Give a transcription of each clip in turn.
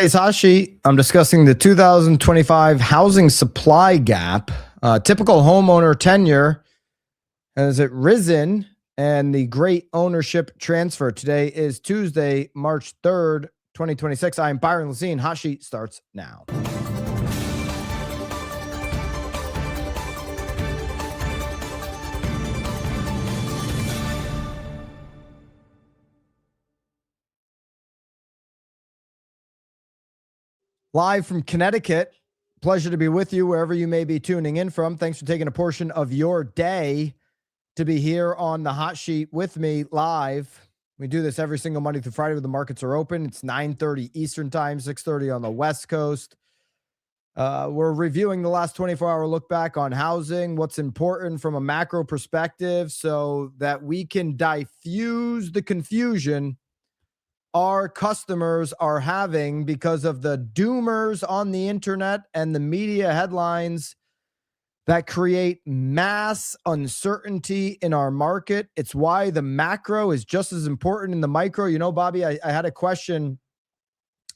Today's Hashi, I'm discussing the 2025 housing supply gap. Typical homeowner tenure, has it risen, and the great ownership transfer. Today is Tuesday, March 3rd, 2026. I'm Byron Lazine. Hashi starts now. Live from Connecticut. Pleasure to be with you wherever you may be tuning in from. Thanks for taking a portion of your day to be here on the hot sheet with me live. We do this every single Monday through Friday when the markets are open. It's 9:30 Eastern time, 6:30 on the West Coast. We're reviewing the last 24-hour look back on housing, what's important from a macro perspective so that we can diffuse the confusion our customers are having because of the doomers on the internet and the media headlines that create mass uncertainty in our market. It's why the macro is just as important in the micro. You know, Bobby, I had a question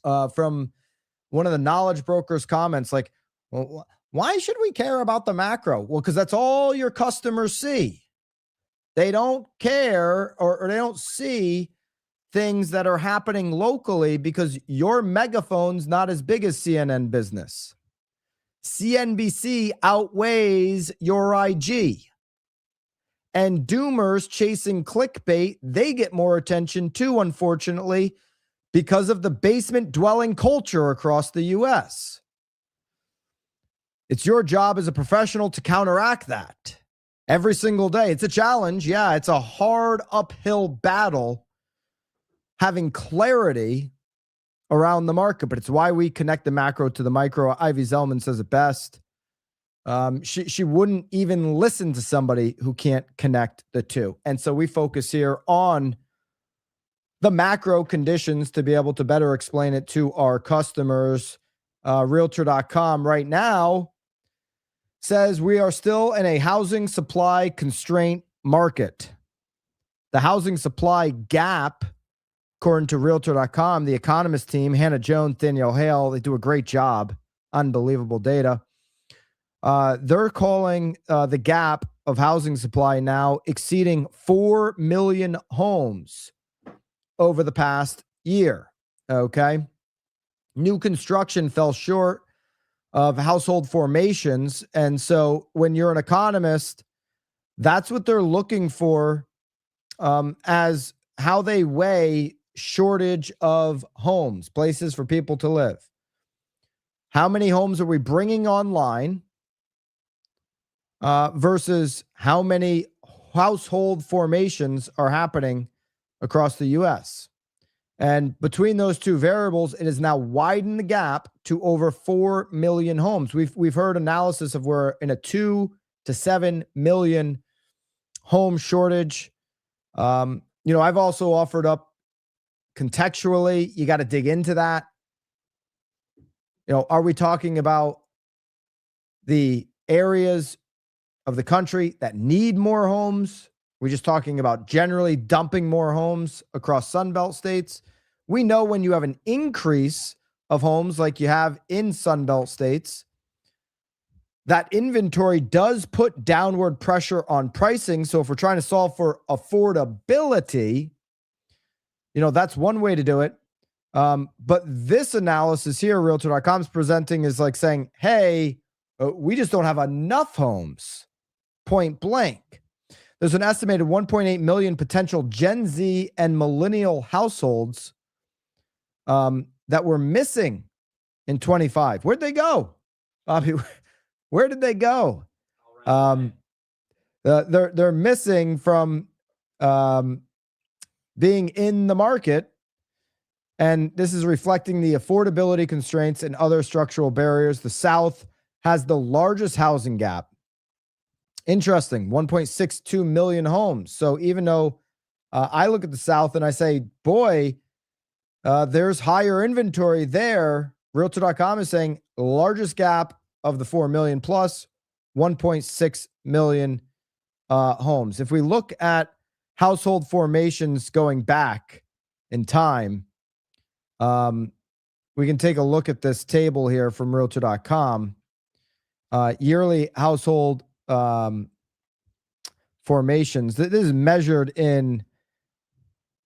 from one of the knowledge brokers' comments like, well, why should we care about the macro? Well, because that's all your customers see. They don't care or they don't see things that are happening locally because your megaphone's not as big as CNN Business. CNBC outweighs your IG. And doomers chasing clickbait, they get more attention too, unfortunately, because of the basement dwelling culture across the US. It's your job as a professional to counteract that every single day. It's a challenge. Yeah, it's a hard uphill battle having clarity around the market, but it's why we connect the macro to the micro. Ivy Zellman says it best. She wouldn't even listen to somebody who can't connect the two. And so we focus here on the macro conditions to be able to better explain it to our customers. Realtor.com right now says we are still in a housing supply constraint market. The housing supply gap, according to Realtor.com, the economist team, Hannah Jones, Danielle Hale, they do a great job. Unbelievable data. They're calling the gap of housing supply now exceeding 4 million homes over the past year. Okay. New construction fell short of household formations. And so when you're an economist, that's what they're looking for as how they weigh shortage of homes, places for people to live. How many homes are we bringing online versus how many household formations are happening across the U.S. And between those two variables, it has now widened the gap to over 4 million homes. We've heard analysis of we're in a 2 to 7 million home shortage. I've also offered up contextually, you got to dig into that. Are we talking about the areas of the country that need more homes? We're just talking about generally dumping more homes across Sunbelt states. We know when you have an increase of homes like you have in Sunbelt states, that inventory does put downward pressure on pricing. So if we're trying to solve for affordability, that's one way to do it. But this analysis here, Realtor.com is presenting is like saying, hey, we just don't have enough homes, point blank. There's an estimated 1.8 million potential Gen Z and millennial households that were missing in 25. Where'd they go? Bobby, where did they go? They're missing from being in the market. And this is reflecting the affordability constraints and other structural barriers. The South has the largest housing gap. Interesting, 1.62 million homes. So even though I look at the South and I say, boy, there's higher inventory there, Realtor.com is saying largest gap of the 4 million plus 1.6 million homes. If we look at household formations going back in time, we can take a look at this table here from realtor.com. Yearly household formations. This is measured in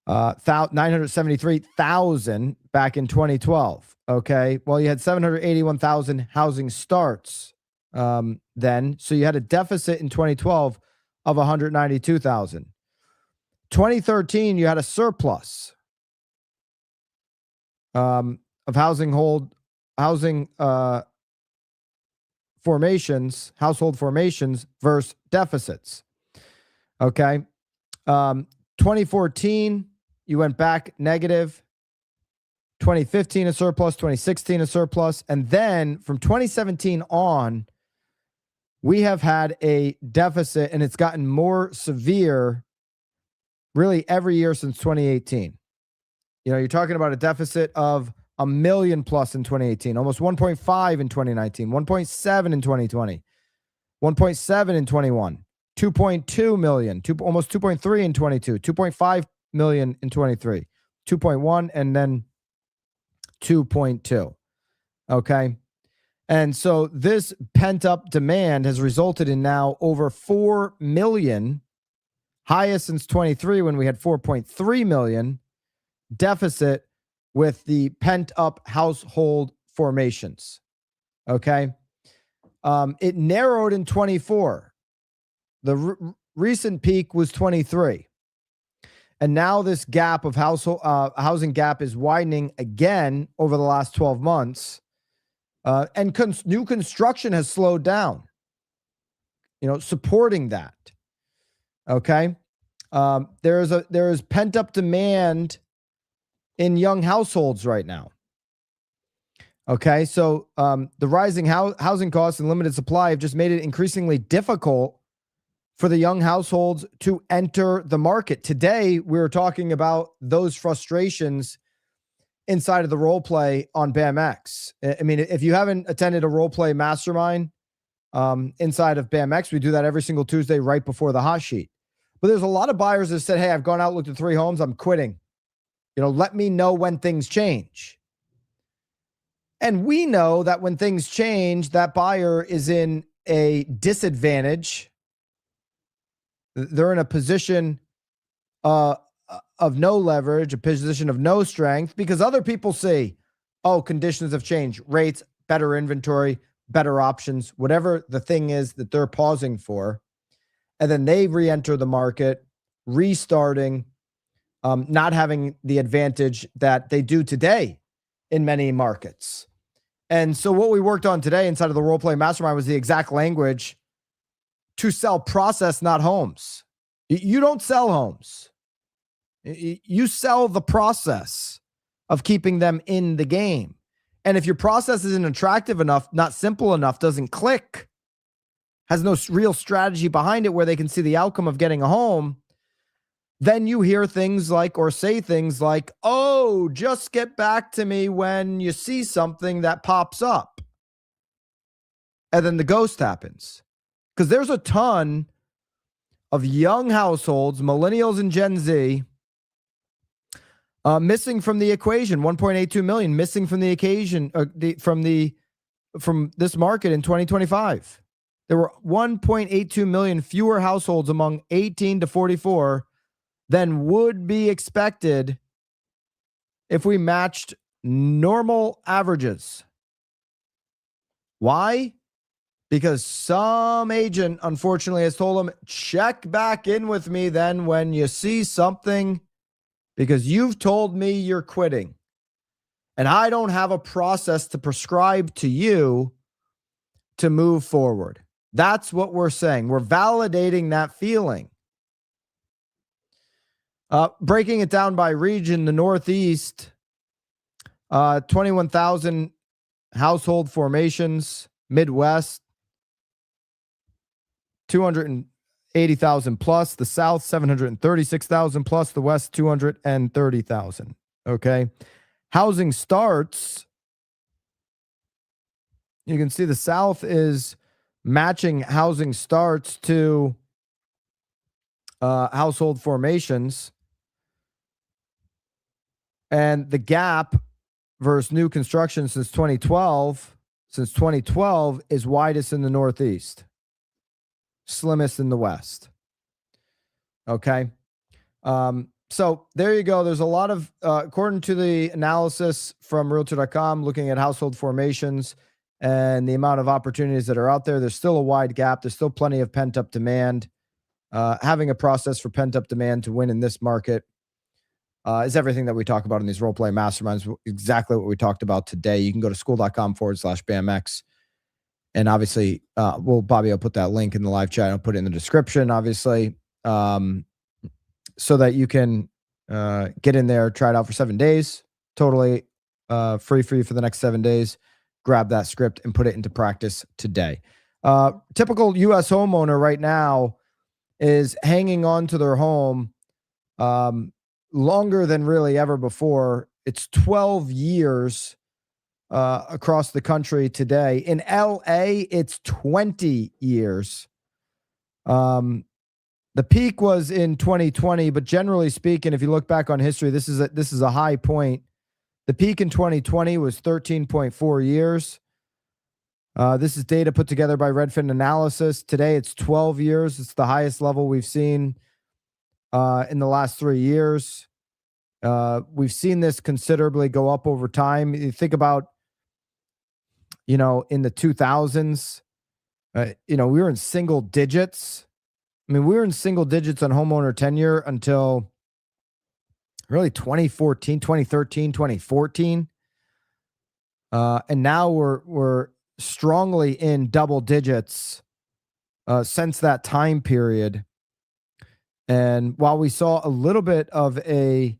973,000 back in 2012. Okay. Well, you had 781,000 housing starts then. So you had a deficit in 2012 of 192,000. 2013, you had a surplus of household formations versus deficits. Okay. 2014, you went back negative. 2015, a surplus. 2016, a surplus. And then from 2017 on, we have had a deficit, and it's gotten more severe really every year since 2018. You know, you're talking about a deficit of 1 million plus in 2018, almost 1.5 in 2019, 1.7 in 2020, 1.7 in 21, 2.2 million, almost 2.3 in 22, 2.5 million in 23, 2.1, and then 2.2. Okay. And so this pent-up demand has resulted in now over 4 million, highest since 23 when we had 4.3 million deficit with the pent-up household formations. Okay. It narrowed in 24. The recent peak was 23. And now this gap of housing gap is widening again over the last 12 months. And new construction has slowed down, supporting that. Okay. There is pent-up demand in young households right now. Okay. So the rising housing costs and limited supply have just made it increasingly difficult for the young households to enter the market. Today, we were talking about those frustrations inside of the role play on BAMX. I mean, if you haven't attended a role play mastermind inside of BAMX, we do that every single Tuesday right before the hot sheet. But there's a lot of buyers that said, hey, I've gone out, looked at 3 homes, I'm quitting. Let me know when things change. And we know that when things change, that buyer is in a disadvantage. They're in a position of no leverage, a position of no strength, because other people see, conditions have changed, rates, better inventory, better options, whatever the thing is that they're pausing for. And then they re-enter the market, restarting, not having the advantage that they do today in many markets. And so what we worked on today inside of the Role Play Mastermind was the exact language to sell process, not homes. You don't sell homes. You sell the process of keeping them in the game. And if your process isn't attractive enough, not simple enough, doesn't click, has no real strategy behind it where they can see the outcome of getting a home, then you hear things like, or say things like, just get back to me when you see something that pops up. And then the ghost happens. Because there's a ton of young households, millennials and Gen Z, missing from the equation. 1.82 million missing from the occasion, from this market in 2025. There were 1.82 million fewer households among 18 to 44 than would be expected if we matched normal averages. Why? Because some agent, unfortunately, has told them, check back in with me then when you see something, because you've told me you're quitting. And I don't have a process to prescribe to you to move forward. That's what we're saying. We're validating that feeling. Breaking it down by region, the Northeast, 21,000 household formations. Midwest, 280,000 plus. The South, 736,000 plus. The West, 230,000. Okay. Housing starts. You can see the South is matching housing starts to household formations. And the gap versus new construction since 2012 is widest in the Northeast, slimmest in the West. Okay. So there you go. There's a lot of, according to the analysis from realtor.com, looking at household formations and the amount of opportunities that are out there, there's still a wide gap. There's still plenty of pent up demand. Having a process for pent up demand to win in this market is everything that we talk about in these role play masterminds. Exactly what we talked about today. You can go to school.com/BAMX. And obviously, Bobby, I'll put that link in the live chat. I'll put it in the description, obviously, so that you can get in there, try it out for 7 days, totally free for you for the next 7 days. Grab that script and put it into practice today. Typical U.S. homeowner right now is hanging on to their home longer than really ever before. It's 12 years across the country today. In LA, it's 20 years. The peak was in 2020, but generally speaking, if you look back on history, this is a high point. The peak in 2020 was 13.4 years. This is data put together by Redfin Analysis. Today, it's 12 years. It's the highest level we've seen in the last 3 years. We've seen this considerably go up over time. You think about, in the 2000s, we were in single digits. I mean, we were in single digits on homeowner tenure until really 2013, 2014. And now we're strongly in double digits since that time period. And while we saw a little bit of a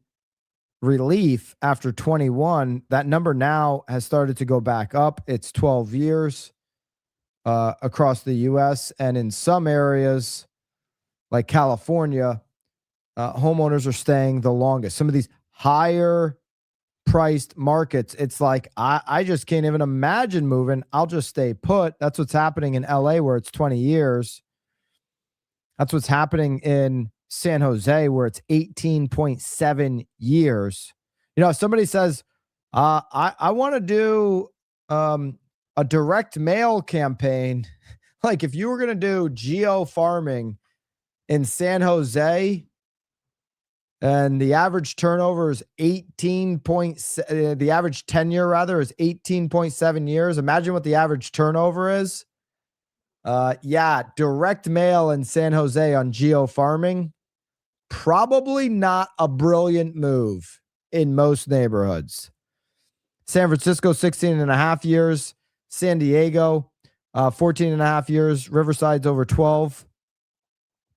relief after 21, that number now has started to go back up. It's 12 years across the U.S. And in some areas like California, homeowners are staying the longest. Some of these higher priced markets, it's like, I just can't even imagine moving. I'll just stay put. That's what's happening in LA, where it's 20 years. That's what's happening in San Jose, where it's 18.7 years. If somebody says, I want to do a direct mail campaign, like if you were going to do geo farming in San Jose, and the average turnover is the average tenure rather is 18.7 years. Imagine what the average turnover is. Direct mail in San Jose on geo farming, probably not a brilliant move in most neighborhoods. San Francisco, 16.5 years. San Diego, 14.5 years. Riverside's over 12.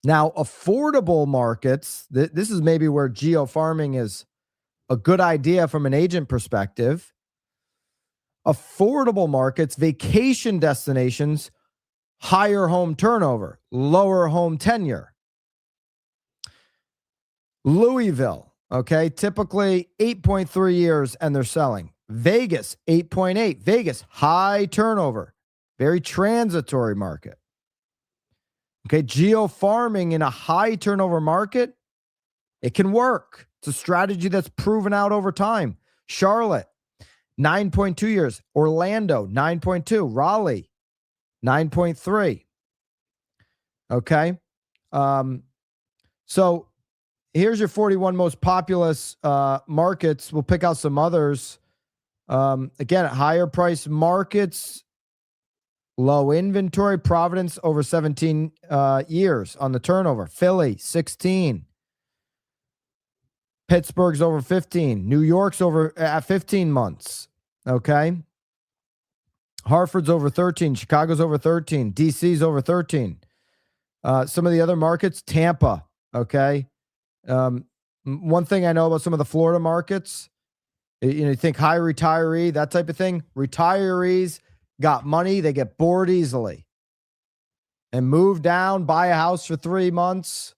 Now, affordable markets, this is maybe where geo farming is a good idea from an agent perspective. Affordable markets, vacation destinations, higher home turnover, lower home tenure. Louisville, okay, typically 8.3 years and they're selling. Vegas, 8.8. Vegas, high turnover, very transitory market. Okay, geo farming in a high turnover market, it can work. It's a strategy that's proven out over time. Charlotte, 9.2 years. Orlando, 9.2. Raleigh, 9.3. Okay. So here's your 41 most populous markets. We'll pick out some others. Again, higher price markets, low inventory. Providence, over 17 years on the turnover. Philly, 16. Pittsburgh's over 15. New York's over at 15 months. Okay. Hartford's over 13. Chicago's over 13. DC's over 13. Some of the other markets, Tampa. Okay. One thing I know about some of the Florida markets, you think high retiree, that type of thing. Retirees got money. They get bored easily and move down, buy a house for 3 months,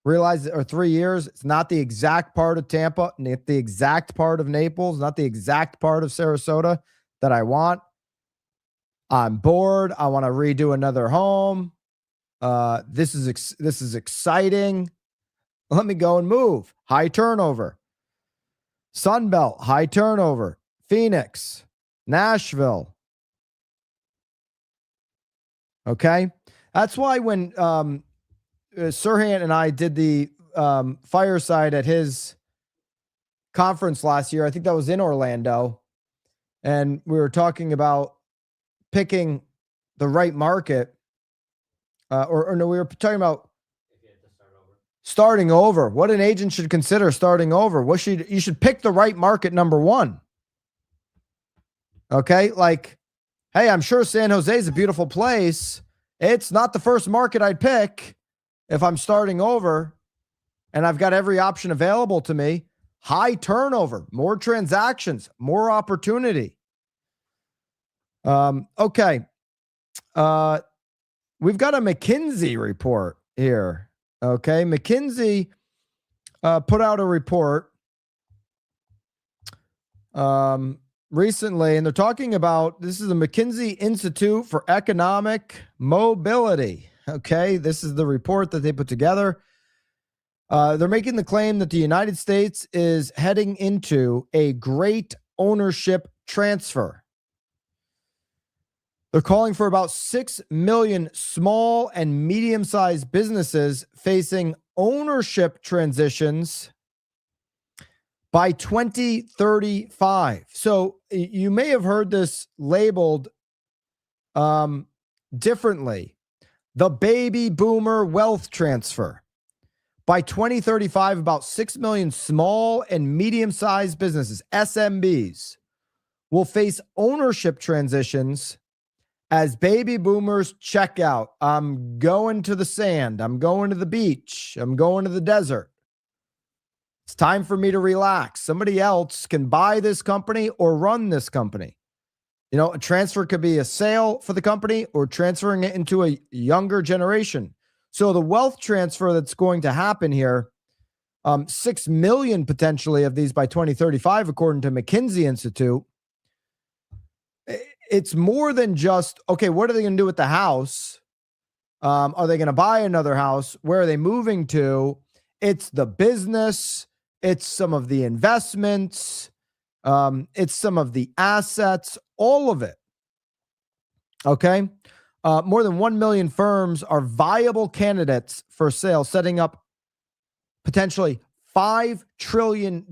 or 3 years. It's not the exact part of Tampa, not the exact part of Naples, not the exact part of Sarasota that I want. I'm bored. I want to redo another home. This is exciting. Let me go and move. High turnover. Sunbelt, high turnover. Phoenix, Nashville. Okay. That's why when Sirhan and I did the fireside at his conference last year, I think that was in Orlando, and we were talking about picking the right market, or no, we were talking about starting over. What an agent should consider starting over. You should pick the right market, number one. Okay, like, hey, I'm sure San Jose is a beautiful place. It's not the first market I'd pick if I'm starting over and I've got every option available to me. High turnover, more transactions, more opportunity. Okay. We've got a McKinsey report here. Okay. McKinsey put out a report recently, and they're talking about, this is the McKinsey Institute for Economic Mobility. Okay. This is the report that they put together. They're making the claim that the United States is heading into a great ownership transfer. They're calling for about 6 million small and medium-sized businesses facing ownership transitions by 2035. So you may have heard this labeled differently. The baby boomer wealth transfer. By 2035, about 6 million small and medium-sized businesses, SMBs, will face ownership transitions as baby boomers check out. I'm going to the sand. I'm going to the beach. I'm going to the desert. It's time for me to relax. Somebody else can buy this company or run this company. You know, a transfer could be a sale for the company or transferring it into a younger generation. So the wealth transfer that's going to happen here, 6 million potentially of these by 2035, according to McKinsey Institute. It's more than just, okay, what are they going to do with the house? Are they going to buy another house? Where are they moving to? It's the business. It's some of the investments. It's some of the assets, all of it. Okay. More than 1 million firms are viable candidates for sale, setting up potentially $5 trillion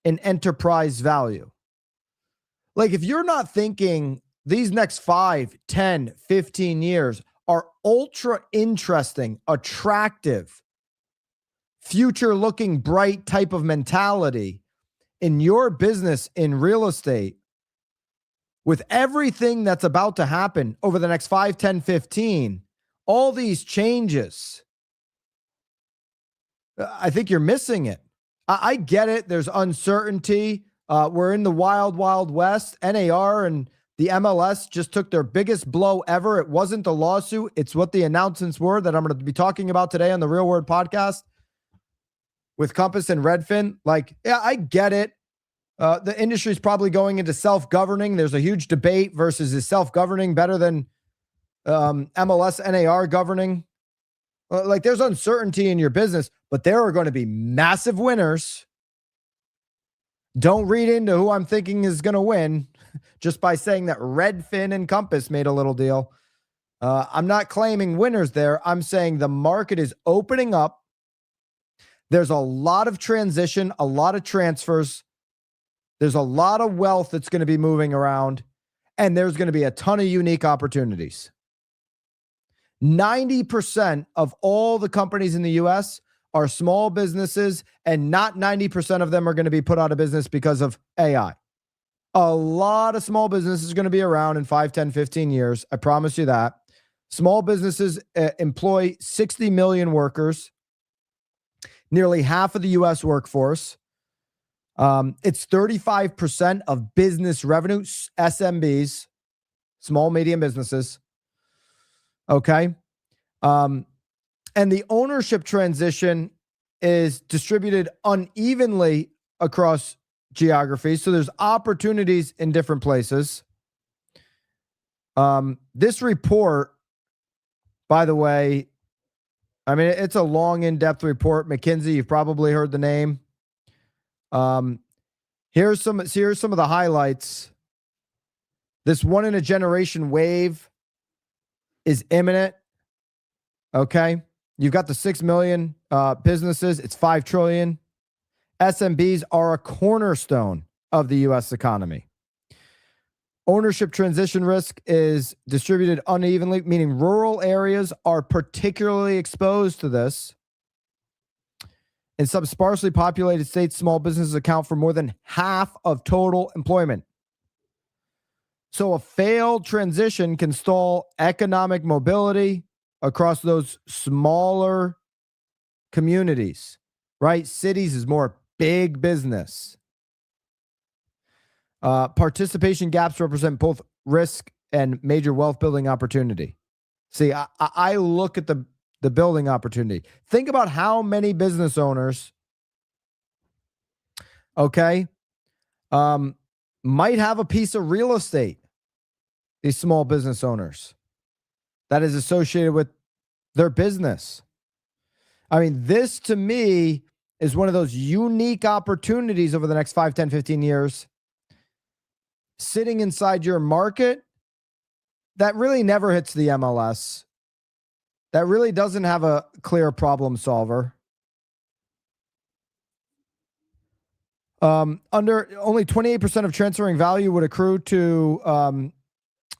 in enterprise value. Like, if you're not thinking these next 5, 10, 15 years are ultra interesting, attractive, future looking bright type of mentality in your business in real estate, with everything that's about to happen over the next 5, 10, 15, all these changes, I think you're missing it. I get it. There's uncertainty. We're in the wild, wild west. NAR and the MLS just took their biggest blow ever. It wasn't the lawsuit. It's what the announcements were that I'm going to be talking about today on the Real Word podcast with Compass and Redfin. Like, yeah, I get it. The industry is probably going into self-governing. There's a huge debate versus is self-governing better than MLS, NAR governing? Like, there's uncertainty in your business, but there are going to be massive winners. Don't read into who I'm thinking is going to win just by saying that Redfin and Compass made a little deal. I'm not claiming winners there. I'm saying the market is opening up. There's a lot of transition, a lot of transfers. There's a lot of wealth that's going to be moving around, and there's going to be a ton of unique opportunities. 90% of all the companies in the U.S. are small businesses, and not 90% of them are going to be put out of business because of AI. A lot of small businesses are going to be around in 5, 10, 15 years. I promise you that. Small businesses employ 60 million workers, nearly half of the U.S. workforce. It's 35% of business revenue, SMBs, small, medium businesses. Okay. And the ownership transition is distributed unevenly across geographies. So there's opportunities in different places. This report, by the way, I mean, it's a long, in-depth report. McKinsey, you've probably heard the name. Here's some of the highlights. This one in a generation wave is imminent. Okay. You've got the 6 million businesses. It's 5 trillion. SMBs are a cornerstone of the U.S. economy. Ownership transition risk is distributed unevenly, meaning rural areas are particularly exposed to this. In some sparsely populated states, small businesses account for more than half of total employment. So a failed transition can stall economic mobility across those smaller communities, right? Cities is more big business. Participation gaps represent both risk and major wealth building opportunity. See, I look at the building opportunity. Think about how many business owners, okay, might have a piece of real estate, these small business owners, that is associated with their business. I mean, this to me is one of those unique opportunities over the next 5, 10, 15 years, sitting inside your market that really never hits the MLS, that really doesn't have a clear problem solver. Under only 28% of transferring value would accrue to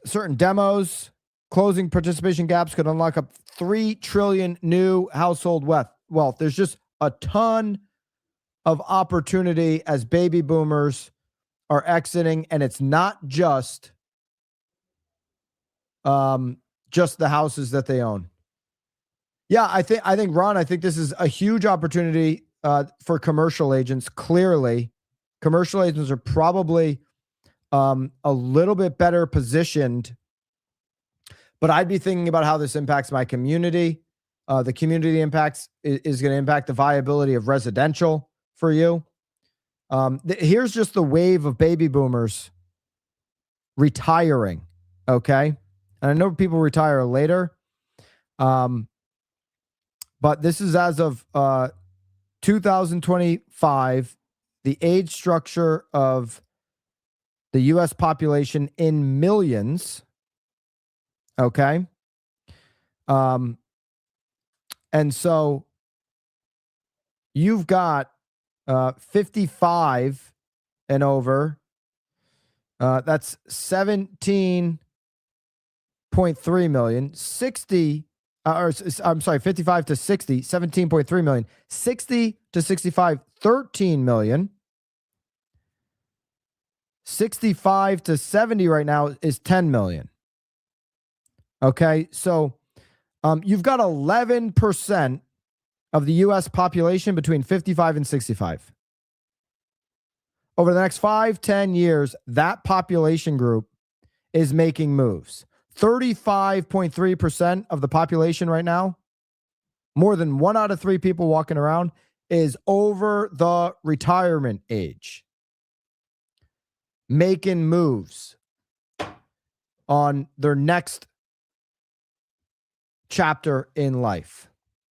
certain demos. Closing participation gaps could unlock up 3 trillion new household wealth. There's just a ton of opportunity as baby boomers are exiting, and it's not just the houses that they own. Yeah, I think Ron, I think this is a huge opportunity for commercial agents. Clearly, commercial agents are probably a little bit better positioned, but I'd be thinking about how this impacts my community. The community impacts is going to impact the viability of residential for you. Here's just the wave of baby boomers retiring. Okay. And I know people retire later. But this is as of 2025, the age structure of the U.S. population in millions. Okay. And so you've got 55 and over. That's 17.3 million. 60, I'm sorry, 55 to 60, 17.3 million. 60 to 65, 13 million. 65 to 70 right now is 10 million. Okay, so you've got 11% of the U.S. population between 55 and 65. Over the next 5, 10 years, that population group is making moves. 35.3% of the population right now, more than 1 out of 3 people walking around, is over the retirement age, making moves on their next chapter in life.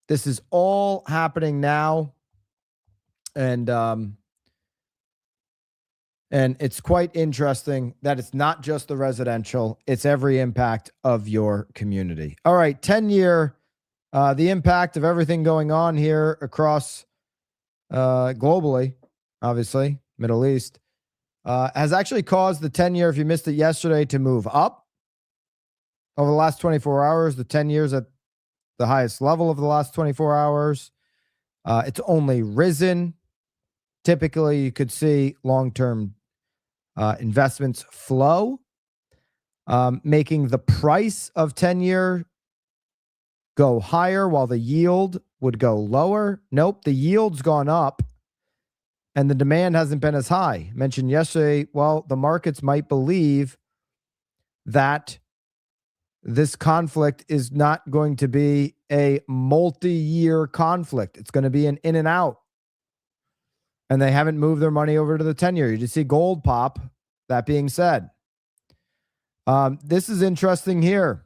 This is all happening now, and it's quite interesting that it's not just the residential, it's every impact of your community. All right, 10-year, the impact of everything going on here across globally, obviously, Middle East, has actually caused the 10-year, if you missed it yesterday, to move up over the last 24 hours. The 10 years at the highest level of the last 24 hours. It's only risen. Typically, you could see long-term investments flow, making the price of 10-year go higher while the yield would go lower. Nope, the yield's gone up and the demand hasn't been as high. Mentioned yesterday, well, the markets might believe that this conflict is not going to be a multi-year conflict. It's going to be an in and out. And they haven't moved their money over to the 10-year. You just see gold pop. That being said, this is interesting here.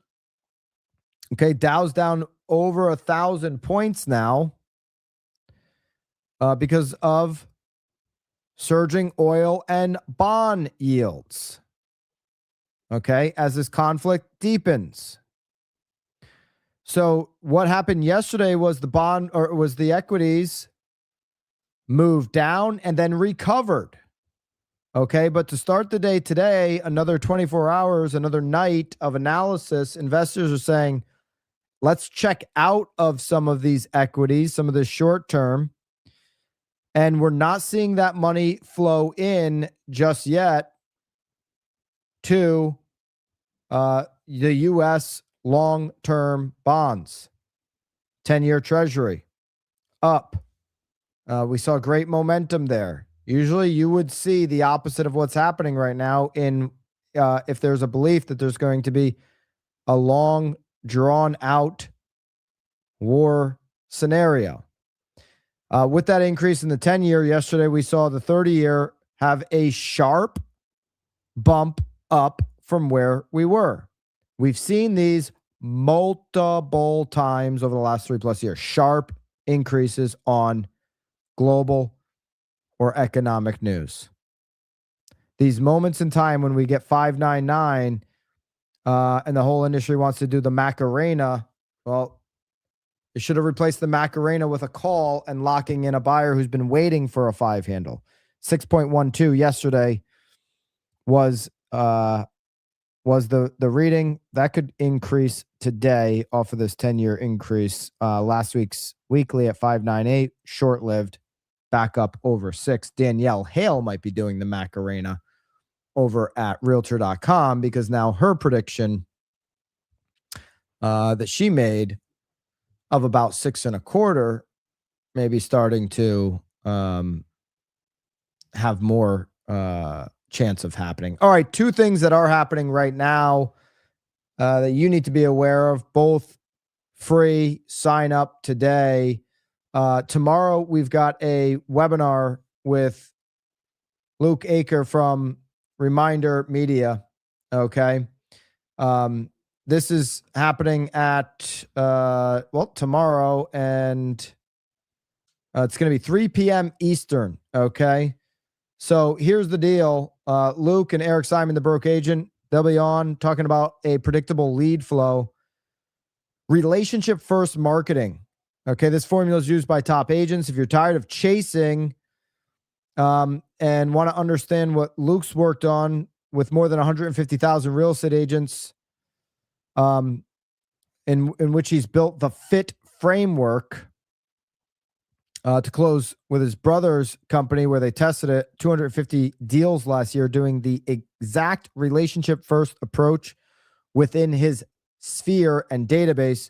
Okay, Dow's down over 1,000 points now because of surging oil and bond yields. Okay, as this conflict deepens. So what happened yesterday was the equities moved down and then recovered. Okay, but to start the day today, another 24 hours, another night of analysis, investors are saying, let's check out of some of these equities, some of the short term. And we're not seeing that money flow in just yet to the U.S. long-term bonds, 10-year Treasury up. We saw great momentum there. Usually you would see the opposite of what's happening right now if there's a belief that there's going to be a long, drawn-out war scenario. With that increase in the 10-year yesterday, we saw the 30-year have a sharp bump up from where we were. We've seen these multiple times over the last 3+ years, sharp increases on global or economic news. These moments in time when we get 599 and the whole industry wants to do the Macarena, well, it should have replaced the Macarena with a call and locking in a buyer who's been waiting for a 5 handle. 6.12 yesterday was the reading. That could increase today off of this 10-year increase. Last week's weekly at 598, short-lived, back up over 6. Danielle Hale might be doing the Macarena over at Realtor.com because now her prediction that she made of about 6.25 maybe starting to have more chance of happening. All right, 2 things that are happening right now that you need to be aware of, both free. Sign up today. Tomorrow, we've got a webinar with Luke Aker from Reminder Media. Okay. This is happening at, tomorrow, and it's going to be 3 p.m. Eastern. Okay. So here's the deal. Luke and Eric Simon, the broke agent, they'll be on talking about a predictable lead flow. Relationship first marketing. Okay. This formula is used by top agents. If you're tired of chasing and want to understand what Luke's worked on with more than 150,000 real estate agents, in which he's built the FIT framework to close with his brother's company, where they tested it, 250 deals last year, doing the exact relationship first approach within his sphere and database.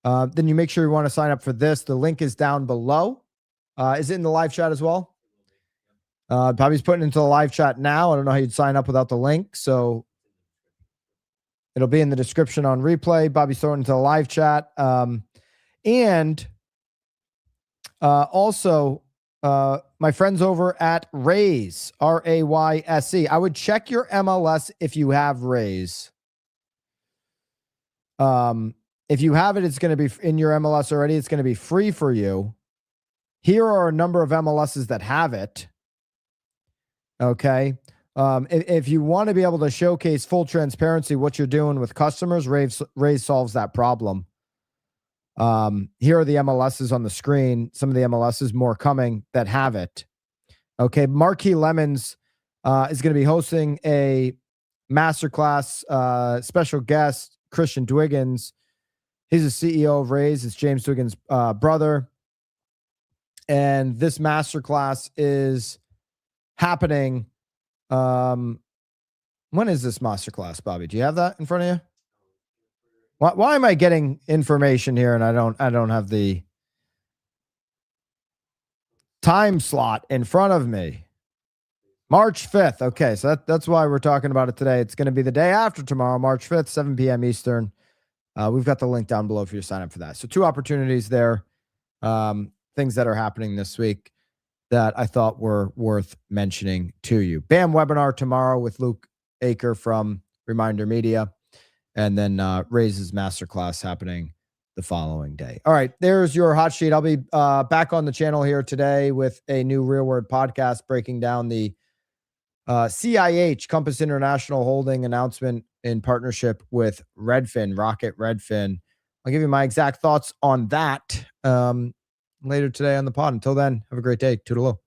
Then you make sure you want to sign up for this. The link is down below. Is it in the live chat as well? Bobby's putting it into the live chat now. I don't know how you'd sign up without the link, so it'll be in the description on replay. Bobby's throwing it into the live chat. Also, my friends over at Raise, Rayse. I would check your MLS if you have Raise. If you have it, it's going to be in your MLS already. It's going to be free for you. Here are a number of MLSs that have it. Okay. If you want to be able to showcase full transparency, what you're doing with customers, Raise solves that problem. Here are the MLSs on the screen. Some of the MLSs, more coming, that have it. Okay. Marquee Lemons is going to be hosting a masterclass, special guest, Christian Dwiggins. He's the CEO of Raise. It's James Dwiggins' brother. And this masterclass is happening. When is this masterclass, Bobby? Do you have that in front of you? Why am I getting information here and I don't have the time slot in front of me? March 5th. Okay, so that's why we're talking about it today. It's going to be the day after tomorrow, March 5th, 7 p.m. Eastern. We've got the link down below for you to sign up for that. So 2 opportunities there, things that are happening this week that I thought were worth mentioning to you. BAM webinar tomorrow with Luke Aker from Reminder Media. And then Raise's masterclass happening the following day. All right, there's your hot sheet. I'll be back on the channel here today with a new Real Word podcast breaking down the CIH Compass International Holding announcement in partnership with Redfin, Rocket Redfin. I'll give you my exact thoughts on that later today on the pod. Until then, have a great day. Toodaloo.